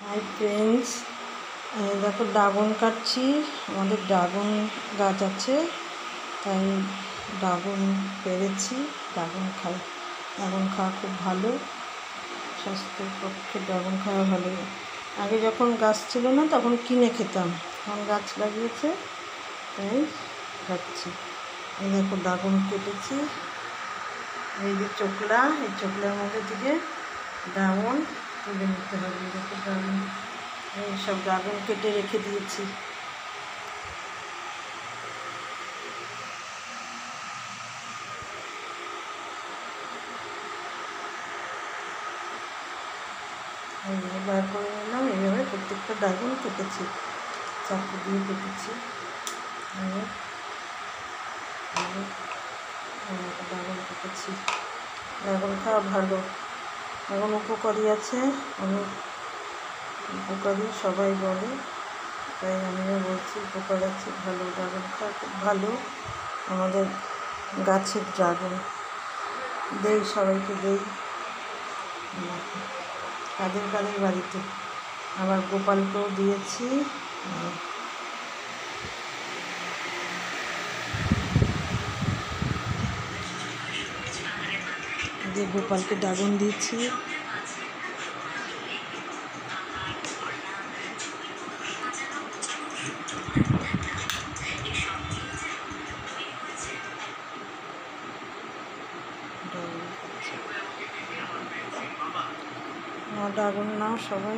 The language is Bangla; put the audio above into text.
হাই ফ্রেন্ডস, দেখো ড্রাগন কাটছি। আমাদের ড্রাগন গাছ আছে, তাই ড্রাগন পেরেছি। ড্রাগন খাই, ড্রাগন খাওয়া খুব ভালো, স্বাস্থ্যের পক্ষে ড্রাগন খাওয়া ভালো। আগে যখন গাছ ছিল না তখন কিনে খেতাম, এখন গাছ লাগিয়েছে তাই খাচ্ছি। এই দেখো ড্রাগন কেটেছি, এই যে চোকলা, এই চোকলার মধ্যে থেকে ড্রাগন তুলে নিতে হবে। দেখো ড্রাগন, এই সব ড্রাগন কেটে রেখে দিয়েছি। এইভাবে বার করে নিলাম, এইভাবে প্রত্যেকটা ড্রাগন কেটেছি, চাকু দিয়ে কেটেছি। ড্রাগন কেটেছি। ড্রাগন খাওয়া ভালো, এখন উপকারী আছে, অনেক উপকারী সবাই বলে, তাই আমিও বলছি উপকার আছে, ভালো। ড্রাগন খাওয়া খুব ভালো, আমাদের গাছের ড্রাগন দেই, সবাইকে দেই, কাদের কাদের বাড়িতে। আবার গোপালকেও দিয়েছি। যে গোপালকে ড্রাগন দিয়েছি। ড্রাগন নাও সবাই।